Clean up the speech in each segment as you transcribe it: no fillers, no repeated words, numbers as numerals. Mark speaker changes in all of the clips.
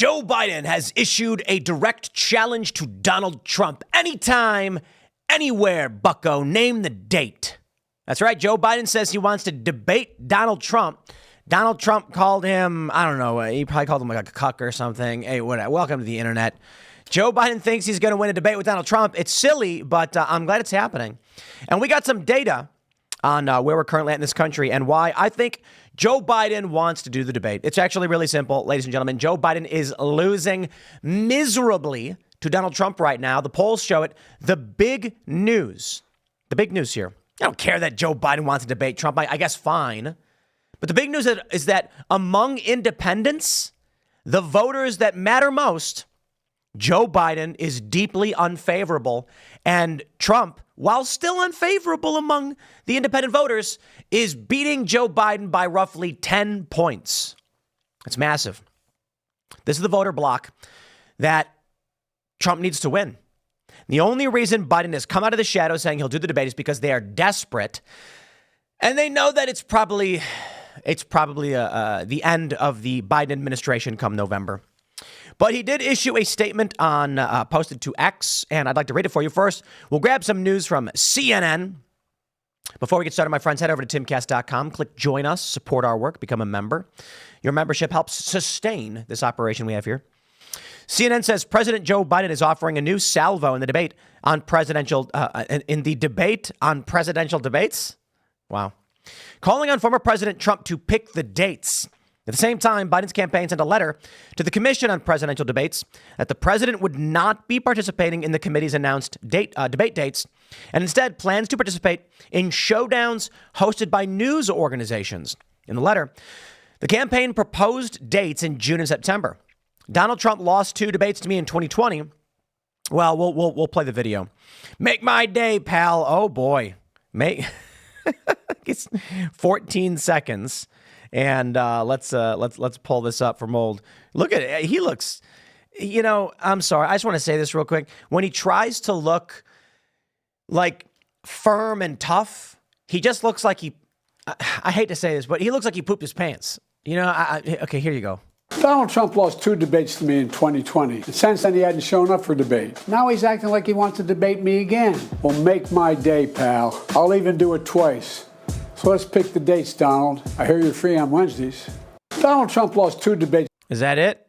Speaker 1: Joe Biden has issued a direct challenge to Donald Trump. Anytime, anywhere, bucko, name the date. That's right. Joe Biden says he wants to debate Donald Trump. Donald Trump called him, I don't know, he probably called him like a cuck or something. Hey, welcome to the internet. Joe Biden thinks he's going to win a debate with Donald Trump. It's silly, but I'm glad it's happening. And we got some data on where we're currently at in this country and why I think Joe Biden wants to do the debate. It's actually really simple, ladies and gentlemen. Joe Biden is losing miserably to Donald Trump right now. The polls show it. The big news here. I don't care that Joe Biden wants to debate Trump. I guess fine. But the big news is that among independents, the voters that matter most, Joe Biden is deeply unfavorable. And Trump, while still unfavorable among the independent voters, is beating Joe Biden by roughly 10 points. It's massive. This is the voter bloc that Trump needs to win. The only reason Biden has come out of the shadows saying he'll do the debate is because they are desperate. And they know that it's probably the end of the Biden administration come November. But he did issue a statement posted to X, and I'd like to read it for you. First, we'll grab some news from CNN. Before we get started, my friends, head over to Timcast.com, click join us, support our work, become a member. Your membership helps sustain this operation we have here. CNN says President Joe Biden is offering a new salvo in the debate on presidential debates. Wow. Calling on former President Trump to pick the dates. At the same time, Biden's campaign sent a letter to the Commission on Presidential Debates that the president would not be participating in the committee's announced debate dates and instead plans to participate in showdowns hosted by news organizations. In the letter, the campaign proposed dates in June and September. Donald Trump lost 2 debates to me in 2020. Well, we'll play the video. Make my day, pal. Oh boy, it's 14 seconds. And let's pull this up from old. Look at it. He looks, I'm sorry. I just want to say this real quick. When he tries to look like firm and tough, he just looks like I hate to say this, but he looks like he pooped his pants. Okay, here you go.
Speaker 2: Donald Trump lost 2 debates to me in 2020. And since then, he hadn't shown up for debate. Now he's acting like he wants to debate me again. Well, make my day, pal. I'll even do it twice. So let's pick the dates, Donald. I hear you're free on Wednesdays. Donald Trump lost 2 debates.
Speaker 1: Is that it?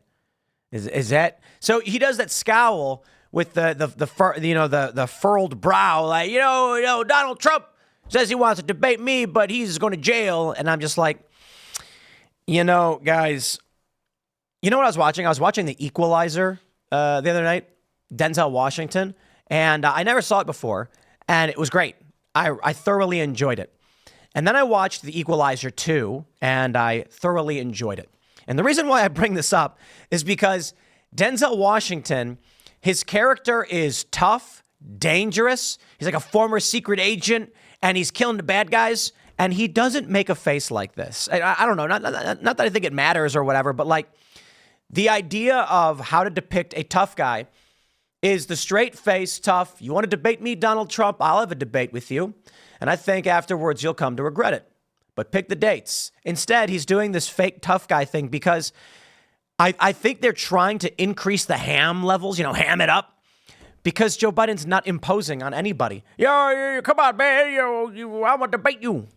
Speaker 1: Is that so? He does that scowl with the furrowed brow, like Donald Trump says he wants to debate me, but he's going to jail, and I'm just like, guys. You know what I was watching? I was watching The Equalizer the other night, Denzel Washington, and I never saw it before, and it was great. I thoroughly enjoyed it. And then I watched The Equalizer 2, and I thoroughly enjoyed it. And the reason why I bring this up is because Denzel Washington, his character is tough, dangerous. He's like a former secret agent, and he's killing the bad guys, and he doesn't make a face like this. I don't know, not that I think it matters or whatever, but like the idea of how to depict a tough guy is the straight face tough. You want to debate me, Donald Trump? I'll have a debate with you. And I think afterwards you'll come to regret it. But pick the dates. Instead, he's doing this fake tough guy thing because I think they're trying to increase the ham levels, ham it up. Because Joe Biden's not imposing on anybody. Yo, come on, man. I want to debate you.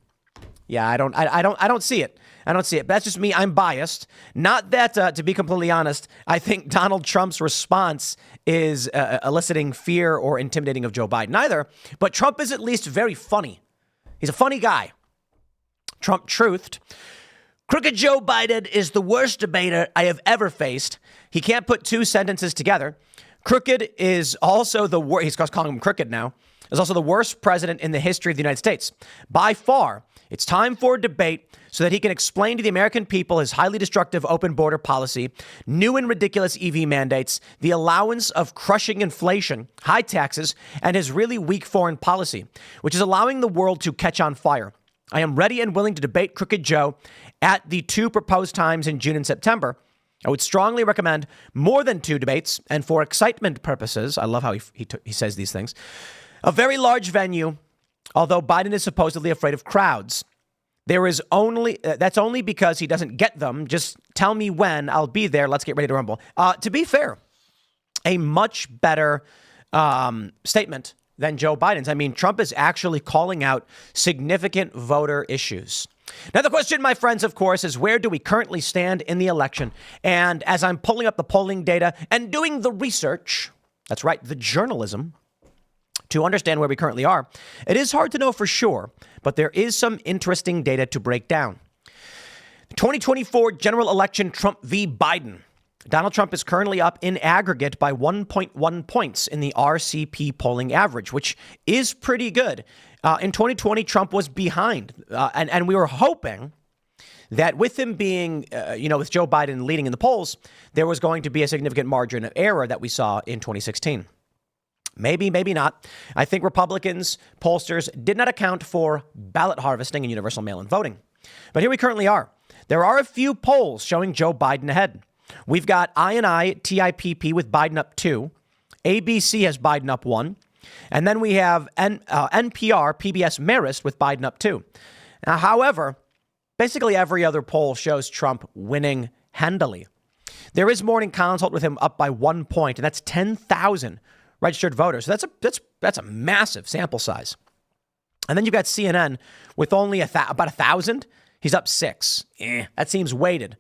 Speaker 1: Yeah, I don't see it. I don't see it. That's just me. I'm biased. Not that, to be completely honest, I think Donald Trump's response is eliciting fear or intimidating of Joe Biden either. But Trump is at least very funny. He's a funny guy. Trump truthed. Crooked Joe Biden is the worst debater I have ever faced. He can't put 2 sentences together. Crooked is also the worst. He's calling him crooked now. Is also the worst president in the history of the United States. By far, it's time for a debate so that he can explain to the American people his highly destructive open border policy, new and ridiculous EV mandates, the allowance of crushing inflation, high taxes, and his really weak foreign policy, which is allowing the world to catch on fire. I am ready and willing to debate Crooked Joe at the 2 proposed times in June and September. I would strongly recommend more than 2 debates, and for excitement purposes, I love how he says these things, a very large venue, although Biden is supposedly afraid of crowds. That's only because he doesn't get them. Just tell me when. I'll be there. Let's get ready to rumble. To be fair, a much better statement than Joe Biden's. I mean, Trump is actually calling out significant voter issues. Now, the question, my friends, of course, is where do we currently stand in the election? And as I'm pulling up the polling data and doing the research, that's right, the journalism, to understand where we currently are, it is hard to know for sure, but there is some interesting data to break down. 2024 general election, Trump v. Biden. Donald Trump is currently up in aggregate by 1.1 points in the RCP polling average, which is pretty good. In 2020, Trump was behind, and we were hoping that with him being, with Joe Biden leading in the polls, there was going to be a significant margin of error that we saw in 2016. Maybe, maybe not. I think Republicans, pollsters did not account for ballot harvesting and universal mail-in voting. But here we currently are. There are a few polls showing Joe Biden ahead. We've got INI TIPP with Biden up 2. ABC has Biden up 1. And then we have NPR PBS Marist with Biden up 2. Now, however, basically every other poll shows Trump winning handily. There is Morning Consult with him up by 1 point, and that's 10,000 registered voters. So that's a massive sample size. And then you've got CNN with only about 1,000. He's up 6. That seems weighted.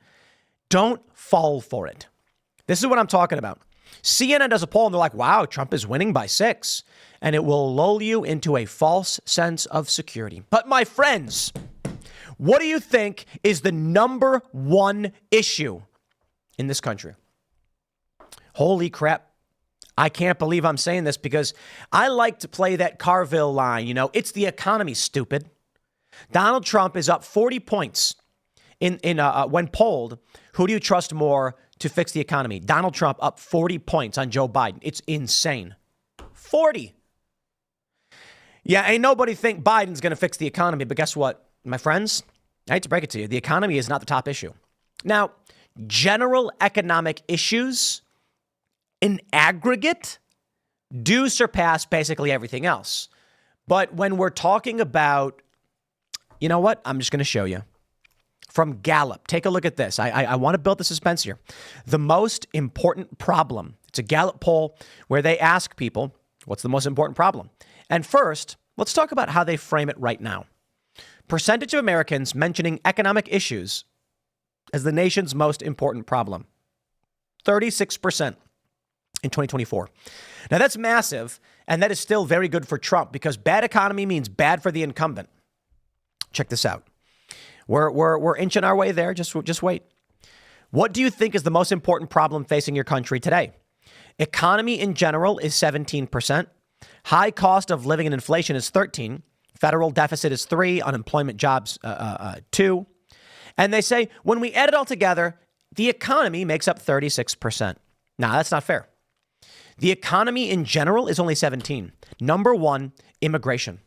Speaker 1: Don't fall for it. This is what I'm talking about. CNN does a poll and they're like, wow, Trump is winning by 6. And it will lull you into a false sense of security. But my friends, what do you think is the number one issue in this country? Holy crap. I can't believe I'm saying this because I like to play that Carville line. It's the economy, stupid. Donald Trump is up 40 points when polled. Who do you trust more to fix the economy? Donald Trump up 40 points on Joe Biden. It's insane. 40. Yeah, ain't nobody think Biden's going to fix the economy. But guess what, my friends? I hate to break it to you. The economy is not the top issue. Now, general economic issues in aggregate do surpass basically everything else. But when we're talking about, you know what? I'm just going to show you. From Gallup, take a look at this. I want to build the suspense here. The most important problem. It's a Gallup poll where they ask people, what's the most important problem? And first, let's talk about how they frame it right now. Percentage of Americans mentioning economic issues as the nation's most important problem. 36% in 2024. Now, that's massive, and that is still very good for Trump because bad economy means bad for the incumbent. Check this out. We're inching our way there. Just wait. What do you think is the most important problem facing your country today? Economy in general is 17%. High cost of living and inflation is 13%. Federal deficit is 3%. Unemployment jobs 2%. And they say when we add it all together, the economy makes up 36%. Now, that's not fair. The economy in general is only 17%. Number one, immigration.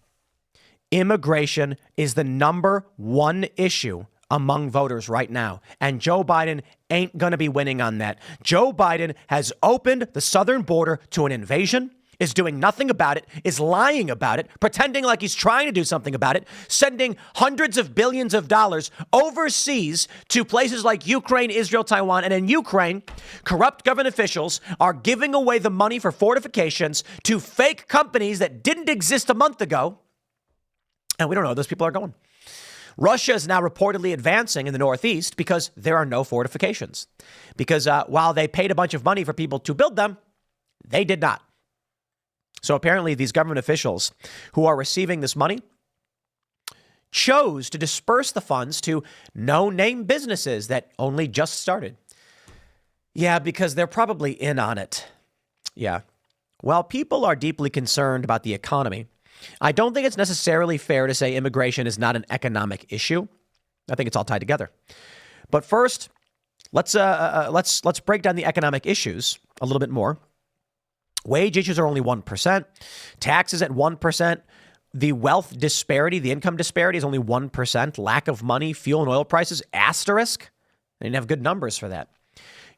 Speaker 1: Immigration is the number one issue among voters right now. And Joe Biden ain't going to be winning on that. Joe Biden has opened the southern border to an invasion, is doing nothing about it, is lying about it, pretending like he's trying to do something about it, sending hundreds of billions of dollars overseas to places like Ukraine, Israel, Taiwan. And in Ukraine, corrupt government officials are giving away the money for fortifications to fake companies that didn't exist a month ago. And we don't know where those people are going. Russia is now reportedly advancing in the Northeast because there are no fortifications. Because while they paid a bunch of money for people to build them, they did not. So apparently these government officials who are receiving this money chose to disperse the funds to no-name businesses that only just started. Yeah, because they're probably in on it. Yeah. While people are deeply concerned about the economy, I don't think it's necessarily fair to say immigration is not an economic issue. I think it's all tied together. But first, let's break down the economic issues a little bit more. Wage issues are only 1%. Taxes at 1%. The wealth disparity, the income disparity is only 1%. Lack of money, fuel and oil prices, asterisk. They didn't have good numbers for that.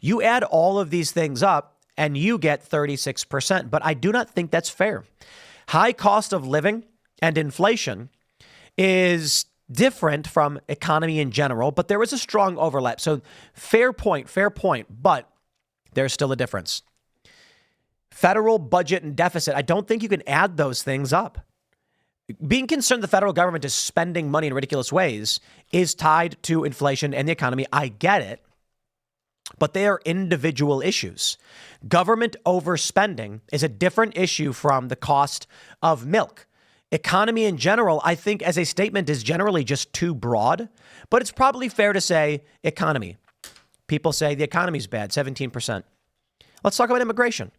Speaker 1: You add all of these things up and you get 36%. But I do not think that's fair. High cost of living and inflation is different from economy in general, but there is a strong overlap. So fair point, but there's still a difference. Federal budget and deficit, I don't think you can add those things up. Being concerned the federal government is spending money in ridiculous ways is tied to inflation and the economy. I get it, but they are individual issues. Government overspending is a different issue from the cost of milk. Economy in general, I think as a statement is generally just too broad, but it's probably fair to say economy. People say the economy's bad, 17%. Let's talk about immigration.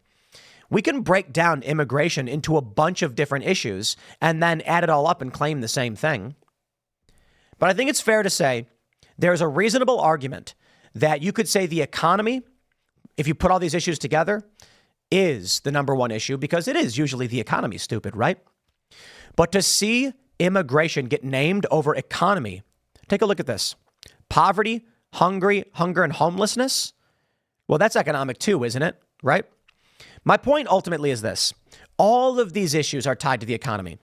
Speaker 1: We can break down immigration into a bunch of different issues and then add it all up and claim the same thing. But I think it's fair to say there's a reasonable argument that you could say the economy, if you put all these issues together, is the number one issue because it is usually the economy, stupid, right? But to see immigration get named over economy, take a look at this. Poverty, hunger and homelessness. Well, that's economic too, isn't it? Right? My point ultimately is this. All of these issues are tied to the economy.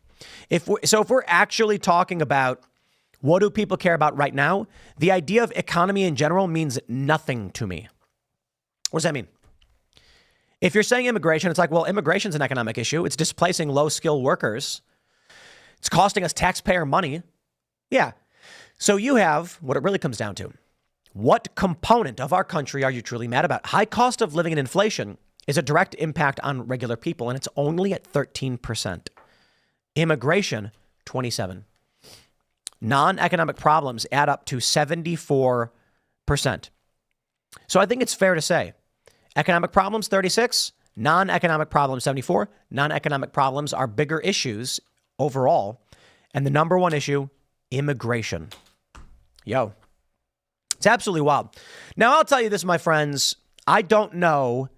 Speaker 1: If we're actually talking about what do people care about right now, the idea of economy in general means nothing to me. What does that mean? If you're saying immigration, it's like, well, immigration's an economic issue. It's displacing low-skilled workers. It's costing us taxpayer money. Yeah. So you have what it really comes down to. What component of our country are you truly mad about? High cost of living and inflation is a direct impact on regular people, and it's only at 13%. Immigration, 27%. Non-economic problems add up to 74%. So I think it's fair to say economic problems, 36, non-economic problems, 74. Non-economic problems are bigger issues overall. And the number one issue, immigration. Yo, it's absolutely wild. Now, I'll tell you this, my friends. I don't know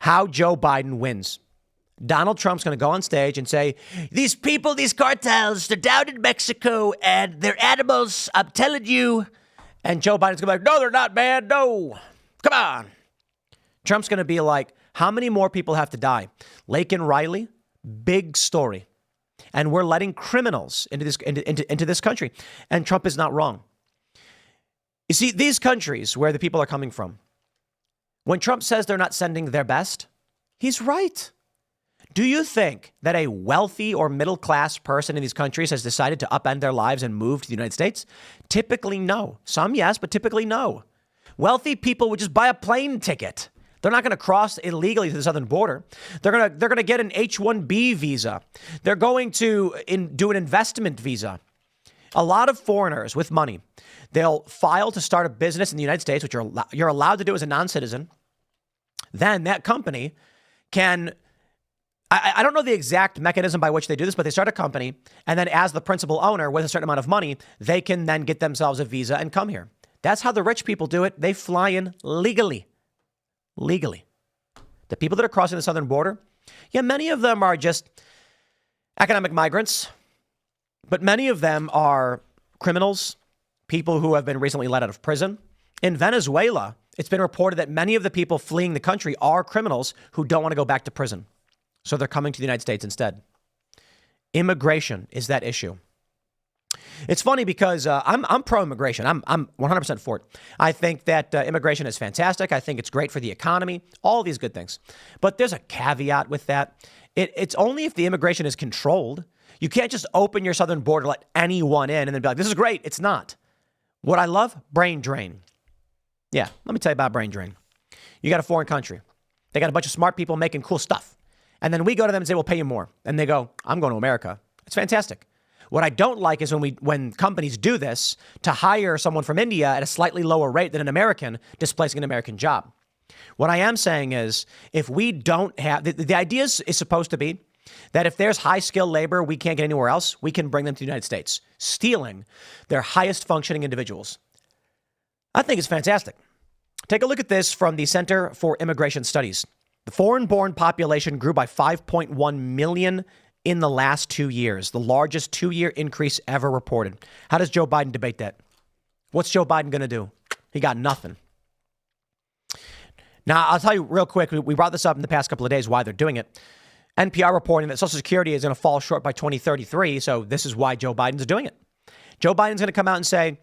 Speaker 1: how Joe Biden wins. Donald Trump's going to go on stage and say, these people, these cartels, they're down in Mexico and they're animals. I'm telling you. And Joe Biden's going to be like, no, they're not, man. No. Come on. Trump's going to be like, how many more people have to die? Lake and Riley, big story. And we're letting criminals into this country. And Trump is not wrong. You see, these countries where the people are coming from, when Trump says they're not sending their best, he's right. Do you think that a wealthy or middle-class person in these countries has decided to upend their lives and move to the United States? Typically, no. Some, yes, but typically, no. Wealthy people would just buy a plane ticket. They're not going to cross illegally to the southern border. They're going to get an H-1B visa. They're going to do an investment visa. A lot of foreigners with money, they'll file to start a business in the United States, which you're allowed to do as a non-citizen. Then that company can, I don't know the exact mechanism by which they do this, but they start a company. And then as the principal owner with a certain amount of money, they can then get themselves a visa and come here. That's how the rich people do it. They fly in legally. Legally. The people that are crossing the southern border, yeah, many of them are just economic migrants, but many of them are criminals, people who have been recently let out of prison. In Venezuela, it's been reported that many of the people fleeing the country are criminals who don't want to go back to prison. So they're coming to the United States instead. Immigration is that issue. It's funny because I'm pro-immigration. I'm 100% for it. I think that immigration is fantastic. I think it's great for the economy, all these good things. But there's a caveat with that. It's only if the immigration is controlled. You can't just open your southern border, let anyone in, and then be like, this is great. It's not. What I love, brain drain. Yeah, let me tell you about brain drain. You got a foreign country. They got a bunch of smart people making cool stuff. And then we go to them and say, we'll pay you more. And they go, I'm going to America. It's fantastic. What I don't like is when companies do this to hire someone from India at a slightly lower rate than an American, displacing an American job. What I am saying is if we don't have, the idea is supposed to be that if there's high skilled labor we can't get anywhere else, we can bring them to the United States, stealing their highest functioning individuals. I think it's fantastic. Take a look at this from the Center for Immigration Studies. The foreign-born population grew by 5.1 million in the last 2 years, the largest 2-year increase ever reported. How does Joe Biden debate that? What's Joe Biden going to do? He got nothing. Now, I'll tell you real quick, we brought this up in the past couple of days, why they're doing it. NPR reporting that Social Security is going to fall short by 2033, so this is why Joe Biden's doing it. Joe Biden's going to come out and say,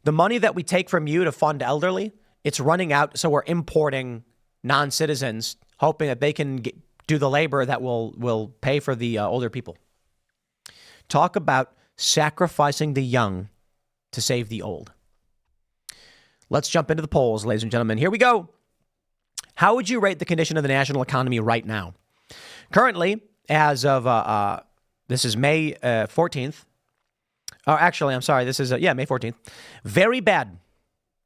Speaker 1: the money that we take from you to fund elderly, it's running out. So we're importing non-citizens, hoping that they can do the labor that will pay for the older people. Talk about sacrificing the young to save the old. Let's jump into the polls, ladies and gentlemen. Here we go. How would you rate the condition of the national economy right now? Currently, as of this is May 14th. Oh, actually, I'm sorry. This is May 14th. Very bad.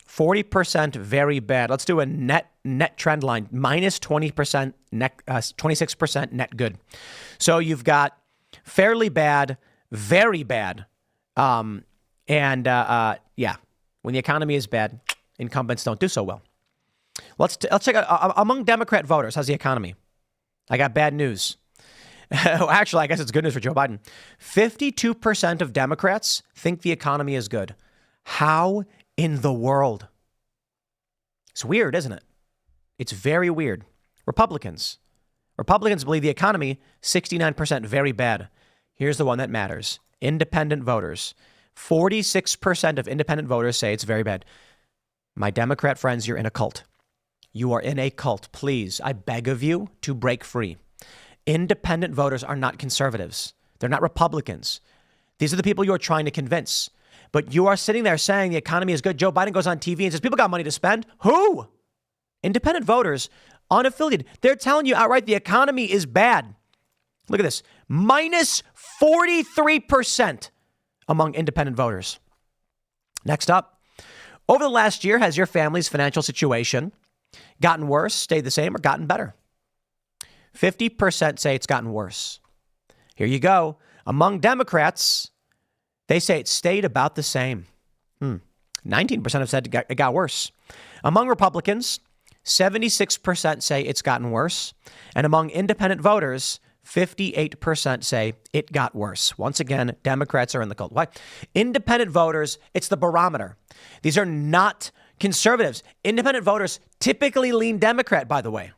Speaker 1: 40% very bad. Let's do a net trend line. Minus 20%, 26% net good. So you've got fairly bad, very bad. When the economy is bad, incumbents don't do so well. Let's check out among Democrat voters. How's the economy? I got bad news. Actually, I guess it's good news for Joe Biden. 52% of Democrats think the economy is good. How in the world? It's weird, isn't it? It's very weird. Republicans believe the economy, 69% very bad. Here's the one that matters. Independent voters. 46% of independent voters say it's very bad. My Democrat friends, you're in a cult. You are in a cult. Please, I beg of you to break free. Independent voters are not conservatives. They're not Republicans. These are the people you are trying to convince. But you are sitting there saying the economy is good. Joe Biden goes on TV and says, people got money to spend. Who? Independent voters, unaffiliated. They're telling you outright the economy is bad. Look at this. Minus 43% among independent voters. Next up. Over the last year, has your family's financial situation gotten worse, stayed the same, or gotten better? 50% say it's gotten worse. Here you go. Among Democrats, they say it stayed about the same. 19% have said it got worse. Among Republicans, 76% say it's gotten worse. And among independent voters, 58% say it got worse. Once again, Democrats are in the cult. Why? Independent voters, it's the barometer. These are not conservatives. Independent voters typically lean Democrat, by the way.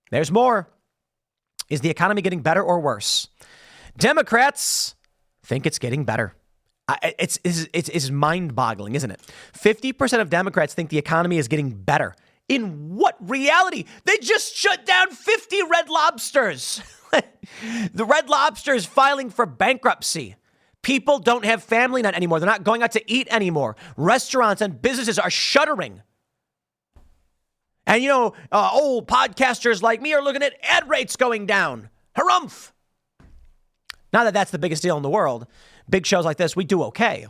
Speaker 1: There's more. Is the economy getting better or worse? Democrats think it's getting better. It's mind-boggling, isn't it? 50% of Democrats think the economy is getting better. In what reality? They just shut down 50 Red Lobsters. The Red Lobster is filing for bankruptcy. People don't have family night anymore. They're not going out to eat anymore. Restaurants and businesses are shuttering. And, old podcasters like me are looking at ad rates going down. Harumph. Not that that's the biggest deal in the world. Big shows like this, we do okay.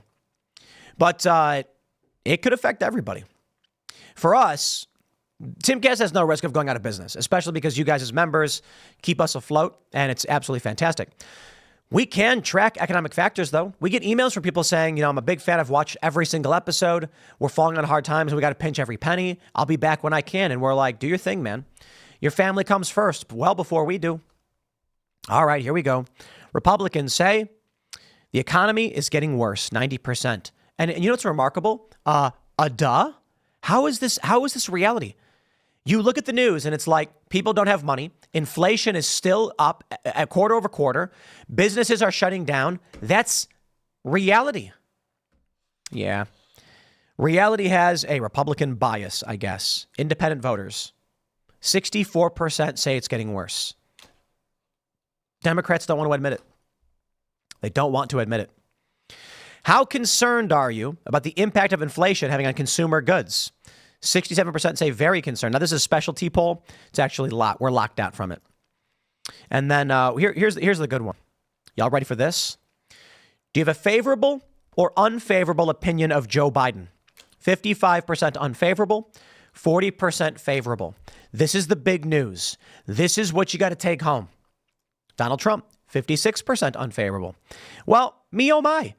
Speaker 1: But it could affect everybody. For us, Timcast has no risk of going out of business, especially because you guys as members keep us afloat, and it's absolutely fantastic. We can track economic factors, though. We get emails from people saying, I'm a big fan. I've watched every single episode. We're falling on hard times. We got to pinch every penny. I'll be back when I can. And we're like, do your thing, man. Your family comes first, well before we do. All right, here we go. Republicans say the economy is getting worse, 90%. And you know what's remarkable? How is this reality? You look at the news and it's like people don't have money. Inflation is still up at quarter over quarter. Businesses are shutting down. That's reality. Yeah. Reality has a Republican bias, I guess. Independent voters. 64% say it's getting worse. Democrats don't want to admit it. They don't want to admit it. How concerned are you about the impact of inflation having on consumer goods? 67% say very concerned. Now, this is a specialty poll. It's actually we're locked out from it. And then here's the good one. Y'all ready for this? Do you have a favorable or unfavorable opinion of Joe Biden? 55% unfavorable, 40% favorable. This is the big news. This is what you got to take home. Donald Trump, 56% unfavorable. Well, me oh my.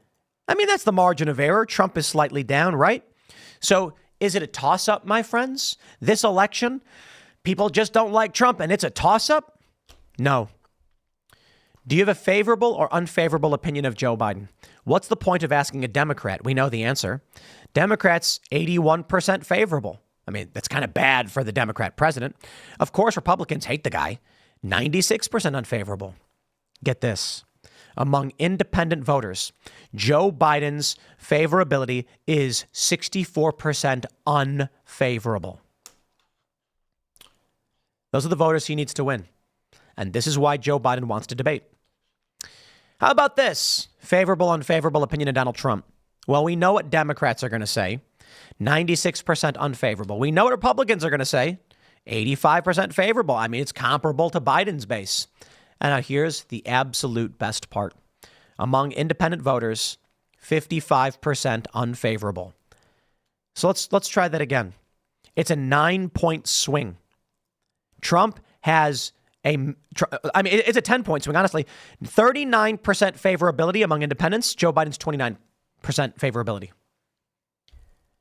Speaker 1: I mean, that's the margin of error. Trump is slightly down, right? So is it a toss-up, my friends? This election, people just don't like Trump and it's a toss-up? No. Do you have a favorable or unfavorable opinion of Joe Biden? What's the point of asking a Democrat? We know the answer. Democrats, 81% favorable. I mean, that's kind of bad for the Democrat president. Of course, Republicans hate the guy. 96% unfavorable. Get this. among independent voters, Joe Biden's favorability is 64% unfavorable. Those are the voters he needs to win. And this is why Joe Biden wants to debate. How about this? Favorable, unfavorable opinion of Donald Trump. Well, we know what Democrats are going to say. 96% unfavorable. We know what Republicans are going to say. 85% favorable. I mean, it's comparable to Biden's base. And now here's the absolute best part. Among independent voters, 55% unfavorable. So let's try that again. It's a 9-point swing. Trump has it's a 10-point swing, honestly. 39% favorability among independents. Joe Biden's 29% favorability.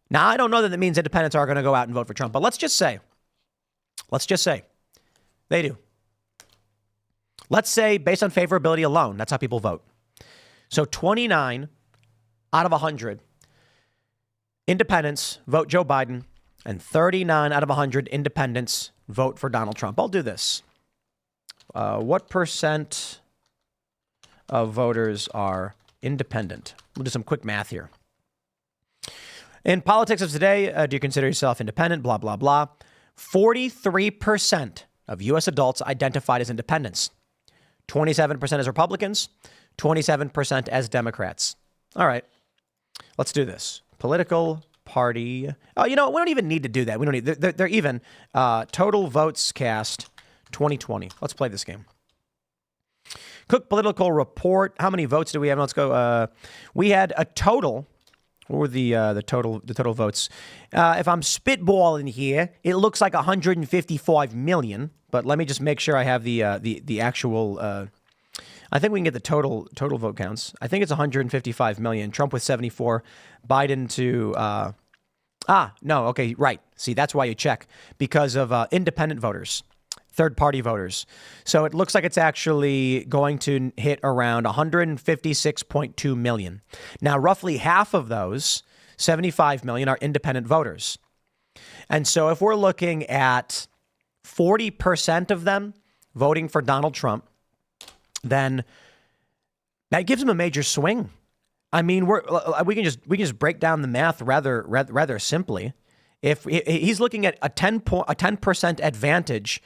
Speaker 1: Now, I don't know that means independents are going to go out and vote for Trump, but let's just say they do. Let's say based on favorability alone, that's how people vote. So 29 out of 100 independents vote Joe Biden, and 39 out of 100 independents vote for Donald Trump. I'll do this. What percent of voters are independent? We'll do some quick math here. In politics of today, do you consider yourself independent? Blah, blah, blah. 43% of U.S. adults identified as independents. 27% as Republicans. 27% as Democrats. All right. Let's do this. Political party. Oh, we don't even need to do that. We don't need. They're even. Total votes cast 2020. Let's play this game. Cook Political Report. How many votes do we have? Let's go. We had a total. What were the total votes? If I'm spitballing here, it looks like 155 million. But let me just make sure I have the actual. I think we can get the total vote counts. I think it's 155 million. Trump with 74. Biden to. No. Okay. Right. See, that's why you check, because of independent voters. Third-party voters. So it looks like it's actually going to hit around 156.2 million. Now, roughly half of those, 75 million, are independent voters. And so if we're looking at 40% of them voting for Donald Trump, then that gives him a major swing. I mean, we can just break down the math rather simply. If he's looking at a 10% advantage.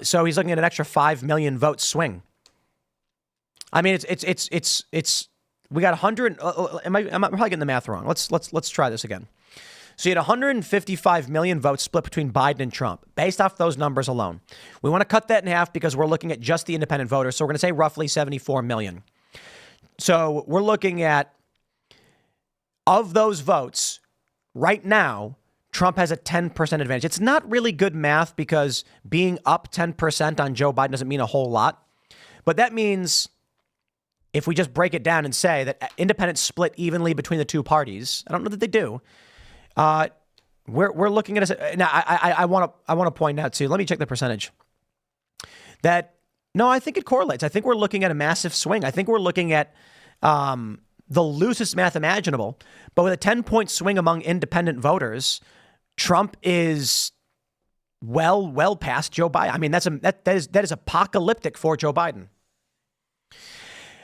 Speaker 1: So he's looking at an extra 5 million vote swing. I mean, it's we got 100. I'm probably getting the math wrong. Let's try this again. So you had 155 million votes split between Biden and Trump based off those numbers alone. We want to cut that in half because we're looking at just the independent voters. So we're going to say roughly 74 million. So we're looking at, of those votes right now, Trump has a 10% advantage. It's not really good math because being up 10% on Joe Biden doesn't mean a whole lot. But that means if we just break it down and say that independents split evenly between the two parties, I don't know that they do. We're looking at now. I want to point out too. Let me check the percentage. I think it correlates. I think we're looking at a massive swing. I think we're looking at the loosest math imaginable. But with a 10-point swing among independent voters, Trump is well past Joe Biden. I mean, that is apocalyptic for Joe Biden.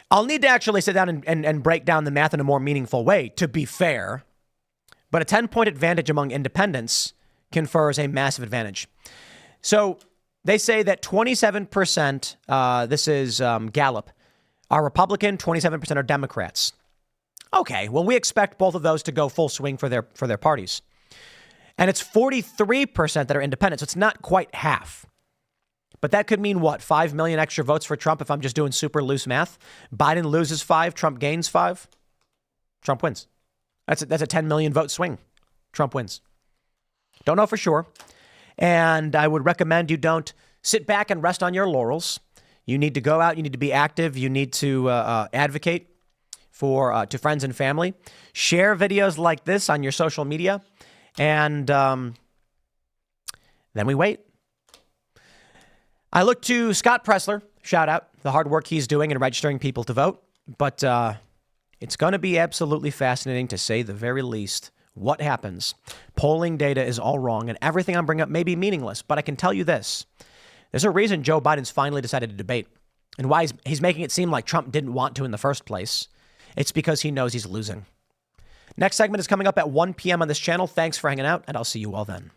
Speaker 1: I'll need to actually sit down and break down the math in a more meaningful way, to be fair. But a 10-point advantage among independents confers a massive advantage. So they say that 27%, this is Gallup, are Republican, 27% are Democrats. Okay, well, we expect both of those to go full swing for their parties. And it's 43% that are independent, so it's not quite half. But that could mean what? 5 million extra votes for Trump if I'm just doing super loose math? Biden loses 5, Trump gains 5. Trump wins. That's a 10 million vote swing. Trump wins. Don't know for sure. And I would recommend you don't sit back and rest on your laurels. You need to go out. You need to be active. You need to advocate to friends and family. Share videos like this on your social media. And then we wait. I look to Scott Pressler, shout out, the hard work he's doing in registering people to vote. But it's going to be absolutely fascinating, to say the very least, what happens. Polling data is all wrong, and everything I'm bringing up may be meaningless. But I can tell you this. There's a reason Joe Biden's finally decided to debate. And why he's making it seem like Trump didn't want to in the first place. It's because he knows he's losing. Next segment is coming up at 1 p.m. on this channel. Thanks for hanging out, and I'll see you all then.